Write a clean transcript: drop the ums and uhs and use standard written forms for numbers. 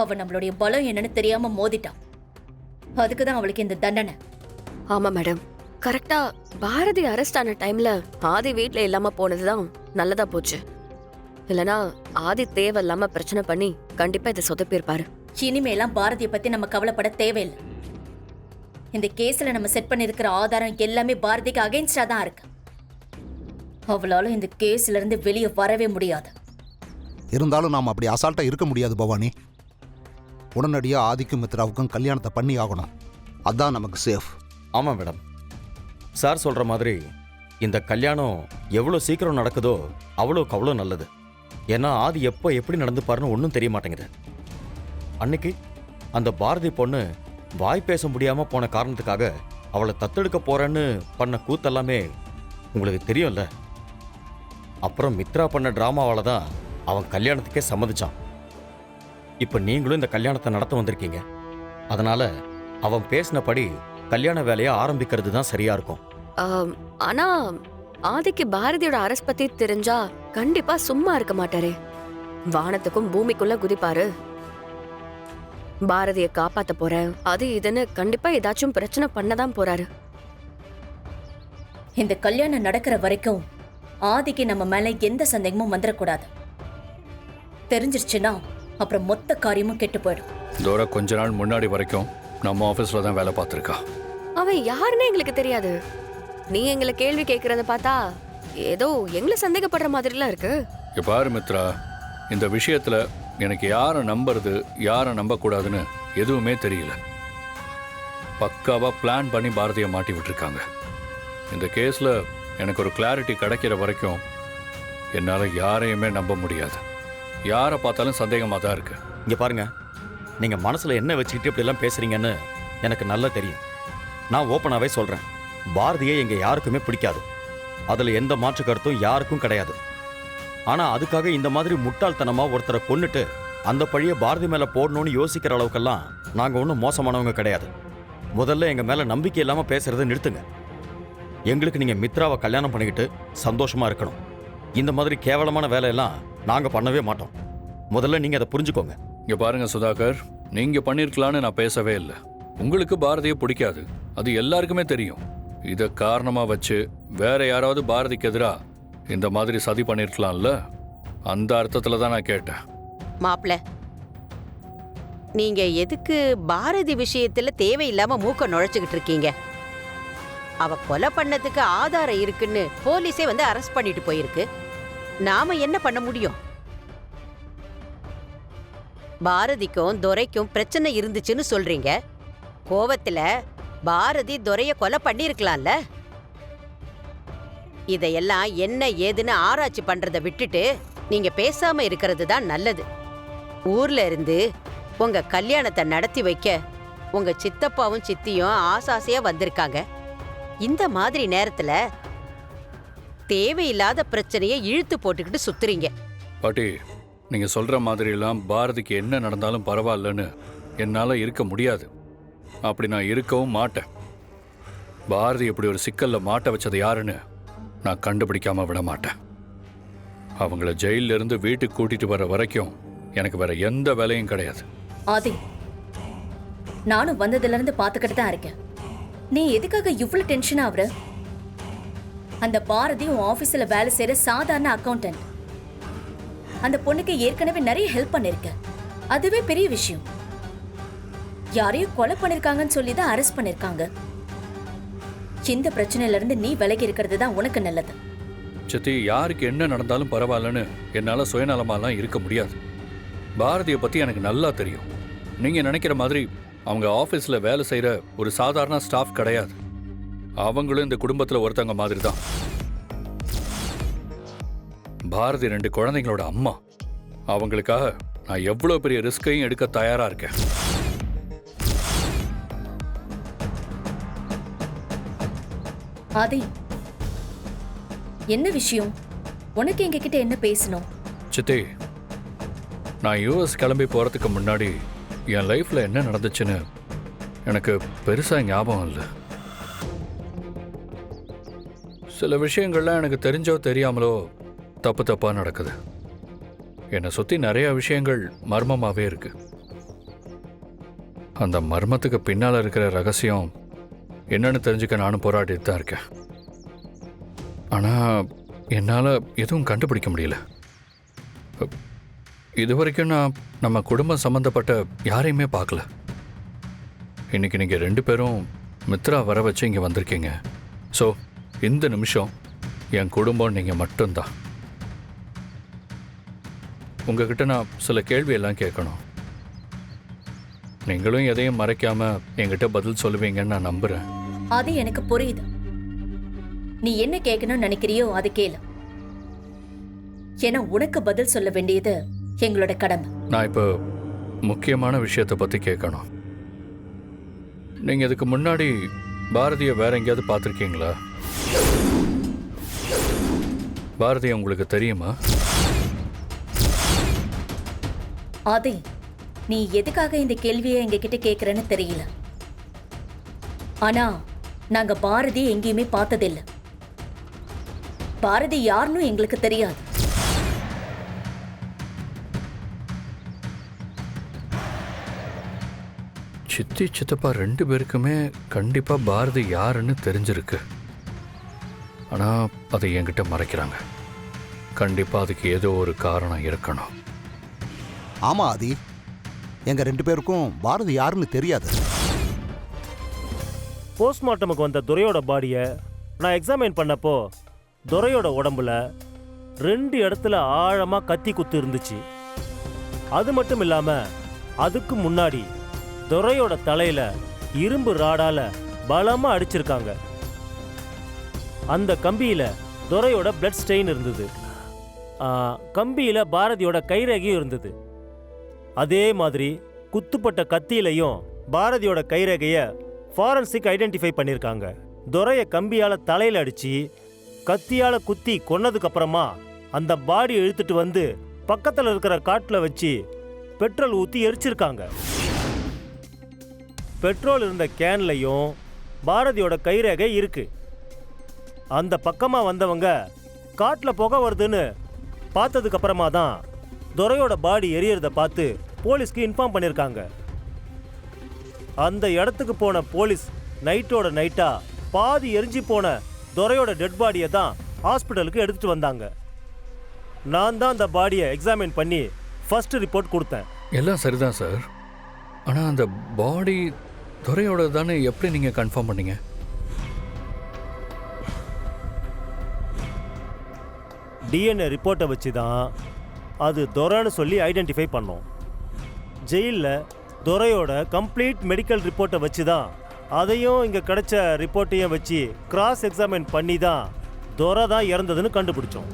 அவ நம்மளுடைய பலம் என்னன்னு தெரியாம மோதிட்டான். அதுக்குதான் அவளுக்கு இந்த தண்டனை. ஆமா மேடம், கரெக்டா பாரதி அரெஸ்ட் ஆன டைம்ல ஆதி வீட்ல இல்லாம போனதுதான் நல்லதா போச்சு. இல்லனா ஆதி தேவையில்லாம பிரச்சனை பண்ணி கண்டிப்பா இதை சொதப்பிருப்பாரு. இனிமேலாம் பாரதியை பத்தி நம்ம கவலைப்பட தேவையில்லை. இந்த கேஸ்ல நம்ம செட் பண்ணிருக்கிற ஆதாரம் எல்லாமே பாரதிக்கு அகைன்ஸ்டா தான் இருக்கு. அவளால இந்த கேஸ்ல இருந்து வெளியே வரவே முடியாது. இருந்தாலும் நாம் அப்படி அசால்ட்டா இருக்க முடியாது பவானி. உடனடியா ஆதிக்கும் மித்ராவுக்கும் கல்யாணத்தை பண்ணி ஆகணும். அதான் நமக்கு சேஃப். ஆமா மேடம், சார் சொல்ற மாதிரி இந்த கல்யாணம் எவ்வளோ சீக்கிரம் நடக்குதோ அவ்வளோக்கு அவ்வளோ நல்லது. ஏன்னா ஆதி எப்போ எப்படி நடந்துப்பாருன்னு ஒன்றும் தெரிய மாட்டேங்குது. அன்னைக்கு அந்த பாரதி பொண்ணு வாய் பேச முடியாம போன காரணத்துக்காக அவளை தத்தெடுக்க போறேன்னு பண்ண கூத்தெல்லாமே உங்களுக்கு தெரியும்ல. அப்புறம் மித்ரா பண்ண டிராமாவால தான் அவன் கல்யாணத்துக்கே சம்மதிச்சான். இப்போ நீங்களும் இந்த கல்யாணத்தை நடத்த வந்திருக்கீங்க. அதனால அவன் பேசினபடி கல்யாண வேலையை ஆரம்பிக்கிறது தான் சரியா இருக்கும். ஆனா ஆதிக்கு பாரதியோட அரெஸ்ட் பத்தி தெரிஞ்சா கண்டிப்பா சும்மா இருக்க மாட்டாரே. வானத்துக்கும் பூமிக்குள்ள குதிப்பாரு. பாரதியை காப்பாத்த போறேன் அது இதுன்னு கண்டிப்பா ஏதாச்சும் பிரச்சனை பண்ணதான் போறாரு. இந்த கல்யாணம் நடக்கிற வரைக்கும் ஆதிக்கு நம்ம மேல எந்த சந்தேகமும் வந்துடக்கூடாது. தெரிஞ்சிருச்சுன்னா அப்புறம் மொத்த காரியமும் கெட்டு போயிடும். தோரா கொஞ்ச நாள் முன்னாடி வரைக்கும் நம்ம ஆபீஸ்ல தான் வேலை பார்த்திருக்கா. அவன் யாருன்னு எங்களுக்கு தெரியாது. நீ எங்களை கேள்வி கேட்கறத பார்த்தா ஏதோ எங்களை சந்தேகப்படுற மாதிரிலாம் இருக்கு. பாரு மித்ரா, இந்த விஷயத்துல எனக்கு யாரை நம்புறது யாரை நம்பக்கூடாதுன்னு எதுவுமே தெரியல. பக்காவா பிளான் பண்ணி பாரதியை மாட்டி விட்டுருக்காங்க. இந்த கேஸ்ல எனக்கு ஒரு கிளாரிட்டி கிடைக்கிற வரைக்கும் என்னால் யாரையுமே நம்ப முடியாது. யாரை பார்த்தாலும் சந்தேகமாக தான் இருக்கு. இங்க பாருங்க, நீங்க மனசுல என்ன வச்சுக்கிட்டு இப்படிலாம் பேசுறீங்கன்னு எனக்கு நல்லா தெரியும். நான் ஓப்பனாவே சொல்றேன், பாரதியை எங்க யாருக்குமே பிடிக்காது. அதுல எந்த மாற்று கருத்தும் யாருக்கும் கிடையாது. ஆனா அதுக்காக இந்த மாதிரி முட்டாள்தனமா ஒருத்தரை கொன்னுட்டு அந்த பழிய பாரதி மேல போடணும்னு யோசிக்கிற அளவுக்கெல்லாம் நாங்க ஒன்றும் மோசமானவங்க கிடையாது. முதல்ல எங்க மேல நம்பிக்கை இல்லாம பேசுறதை நிறுத்துங்க. எங்களுக்கு நீங்க மித்ராவை கல்யாணம் பண்ணிக்கிட்டு சந்தோஷமா இருக்கணும். இந்த மாதிரி கேவலமான வேலையெல்லாம் நாங்க பண்ணவே மாட்டோம். முதல்ல நீங்க அதை புரிஞ்சுக்கோங்க. இங்க பாருங்க சுதாகர், நீங்க பண்ணிருக்கலான்னு நான் பேசவே இல்லை. உங்களுக்கு பாரதியை பிடிக்காது, அது எல்லாருக்குமே தெரியும். இதை காரணமா வச்சு வேற யாராவது பாரதிக்கு எதிரா இந்த மாதிரி சதி பண்ணிருக்கலாம்ல, அந்த அர்த்தத்துல தான் நான் கேட்டேன். மாப்ள, நீங்க எதுக்கு பாரதி விஷயத்துல தேவையில்லாம மூக்க நுழைச்சுக்கிட்டு இருக்கீங்க? அவ கொலை பண்ணதுக்கு ஆதாரம் இருக்குன்னு போலீஸே வந்து அரெஸ்ட் பண்ணிட்டு போயிருக்கு. நாம என்ன பண்ண முடியும்? பாரதிக்கும் துரைக்கும் பிரச்சனை இருந்துச்சுன்னு சொல்றீங்க. கோவத்துல பாரதி துரைய கொலை பண்ணிருக்கலாம்ல. இதையெல்லாம் என்ன ஏதுன்னு ஆராய்ச்சி பண்றதை விட்டுட்டு நீங்க பேசாம இருக்கிறது தான் நல்லது. ஊர்ல இருந்து உங்க கல்யாணத்தை நடத்தி வைக்க உங்க சித்தப்பாவும் சித்தியும் ஆசாசையா வந்திருக்காங்க. இந்த மாதிரி நேரத்துல தேவையில்லாத பிரச்சனையை இழுத்து போட்டுக்கிட்டு சுத்துறீங்க. பாட்டி, நீங்க சொல்ற மாதிரி எல்லாம் பாரதிக்கு என்ன நடந்தாலும் பரவாயில்லன்னு என்னால இருக்க முடியாது. அப்படி நான் இருக்கவும் மாட்டேன். பாரதி இப்படி ஒரு சிக்கல்ல மாட்ட வச்சது யாருன்னு நான் கண்டுபிடிக்காம விட மாட்டேன். அவங்கள ஜெயில இருந்து வீட்டுக்கு கூட்டிட்டு வர வரைக்கும் எனக்கு வேற எந்த வேலையும் கிடையாது. ஆதி, நானும் வந்ததுல இருந்து பாத்துக்கிட்டு தான் இருக்கேன். நீ எதுக்காக இவ்வளவு டென்ஷன் ஆகுற? அந்த பாரதி உன் ஆபீஸ்ல வேலை செய்யற சாதாரண அக்கௌண்டன்ட். அந்த பொண்ணுக்கு ஏற்கனவே நிறைய ஹெல்ப் பண்ணிருக்க. அதுவே பெரிய விஷயம். யாரையும் கொலை பண்ணிருக்காங்கன்னு சொல்லி தான் அரெஸ்ட் பண்ணிருக்காங்க. இந்த பிரச்சனையில இருந்து நீ விலகி இருக்கிறது தான் உனக்கு நல்லது. சித்தி, யாருக்கு என்ன நடந்தாலும் பரவாயில்லன்னு என்னால சுயநலமாலாம் இருக்க முடியாது. பாரதியை பத்தி எனக்கு நல்லா தெரியும். நீங்க நினைக்கிற மாதிரி அவங்க ஆபீஸ்ல வேலை செய்யற ஒரு சாதாரண ஸ்டாஃப் கிடையாது. அவங்களும் இந்த குடும்பத்துல ஒருத்தவங்க மாதிரி தான். பாரதி 2 குழந்தைங்களோட அம்மா. அவங்களுக்காக நான் எவ்வளவு பெரிய ரிஸ்கையும் எடுக்க தயாரா இருக்கேன். ஆதி, என்ன விஷயம்? உனக்கு எங்க கிட்ட என்ன பேசணும்? சித்தி, நான் யூஎஸ் கிளம்பி போறதுக்கு முன்னாடி என் லைஃப்ல என்ன நடந்துச்சுன்னு எனக்கு பெருசா ஞாபகம் இல்லை. சில விஷயங்கள்லாம் எனக்கு தெரிஞ்சோ தெரியாமலோ தப்பு தப்பா நடக்குது. என்னை சுத்தி நிறைய விஷயங்கள் மர்மமாவே இருக்கு. அந்த மர்மத்துக்கு பின்னால் இருக்கிற ரகசியம் என்னன்னு தெரிஞ்சுக்க நானும் போராடிட்டு தான் இருக்கேன். ஆனால் என்னால் எதுவும் கண்டுபிடிக்க முடியல. இது வரைக்கும் நான் நம்ம குடும்பம் சம்மந்தப்பட்ட யாரையுமே பார்க்கல. இன்னைக்கு நீங்கள் 2 பேரும் மித்ரா வர வச்சு இங்கே வந்திருக்கீங்க. ஸோ இந்த நிமிஷம் என் குடும்பம் நீங்கள் மட்டும்தான். உங்ககிட்ட நான் சில கேள்வியெல்லாம் கேட்கணும். நீங்களும் எதையும் மறைக்காம என்கிட்ட பதில் சொல்லுவீங்கன்னு நான் நம்புறேன். அது எனக்கு புரியுது. நீ என்ன கேட்கணும்னு நினைக்கிறியோ அது கேளு. ஏன்னா உனக்கு பதில் சொல்ல வேண்டியது எங்களோட கடமை. நான் இப்போ முக்கியமான விஷயத்தை பற்றி கேட்கணும். நீங்கள் இதுக்கு முன்னாடி பாரதியை வேற எங்கேயாவது பார்த்துருக்கீங்களா? பாரதி உங்களுக்கு தெரியுமா? ஆதி, நீ எதுக்காக இந்த கேள்வியை எங்ககிட்ட கேட்கறன்னு தெரியல. ஆனா நாங்க பாரதி எங்கேயுமே பார்த்ததில்லை. பாரதி யாருன்னு எங்களுக்கு தெரியாது. சித்தி சித்தப்பா 2 பேருக்குமே கண்டிப்பாக பாரதி யாருன்னு தெரிஞ்சிருக்கு. ஆனால் அதை என்கிட்ட மறைக்கிறாங்க. கண்டிப்பாக அதுக்கு ஏதோ ஒரு காரணம் இருக்கணும். ஆமா ஆதி, எங்க 2 பேருக்கும் பாரதி யாருன்னு தெரியாது. போஸ்ட்மார்ட்டமுக்கு வந்த துரையோட பாடியை நான் எக்ஸாமைன் பண்ணப்போ துரையோட உடம்புல 2 இடத்துல ஆழமா கத்தி குத்து இருந்துச்சு. அது மட்டும் இல்லாம அதுக்கு முன்னாடி துரையோட தலையில இரும்பு ராடால பலமா அடிச்சிருக்காங்க. அந்த கம்பியில துரையோட பிளட் ஸ்டெயின் இருந்தது. கம்பியில பாரதியோட கைரேகையும் இருந்தது. அதே மாதிரி குத்துப்பட்ட கத்தியிலையும் பாரதியோட கைரேகைய ஃபாரன்சிக் ஐடென்டிஃபை பண்ணியிருக்காங்க. துரைய கம்பியால தலையில அடிச்சு கத்தியால குத்தி கொன்னதுக்கு அப்புறமா அந்த பாடி இழுத்துட்டு வந்து பக்கத்துல இருக்கிற காட்டுல வச்சு பெட்ரோல் ஊத்தி எரிச்சிருக்காங்க. பெட்ரோல் இருந்த கேன்லையும் பாரதியோட கைரேகை இருக்கு. அந்த பக்கமா வந்தவங்க காட்டுல புகை வருதுன்னு பார்த்ததுக்கு அப்புறமா தான் துரையோட பாடி எரியறத பார்த்து போலீஸ்க்கு இன்ஃபார்ம் பண்ணியிருக்காங்க. அந்த இடத்துக்கு போன போலீஸ் நைட்டோட நைட்டா பாதி எரிஞ்சு போன துரையோட டெட் பாடியை தான் ஹாஸ்பிட்டலுக்கு எடுத்துட்டு வந்தாங்க. நான் தான் அந்த பாடியை எக்ஸாமின் பண்ணி ஃபர்ஸ்ட் ரிப்போர்ட் கொடுத்தேன். எல்லாம் சரிதான் சார். ஆனால் அந்த பாடி துரையோட தானே எப்படி நீங்கள் கன்ஃபார்ம் பண்ணீங்க? டிஎன்ஏ ரிப்போர்ட்டை வச்சு தான் அது துரைன்னு சொல்லி ஐடென்டிஃபை பண்ணோம். ஜெயிலில் துரையோட கம்ப்ளீட் மெடிக்கல் ரிப்போர்ட்டை வச்சு தான் அதையும் இங்கே கிடைச்ச ரிப்போர்ட்டையும் வச்சு கிராஸ் எக்ஸாமின் பண்ணி தான் துரை தான் இறந்ததுன்னு கண்டுபிடிச்சோம்.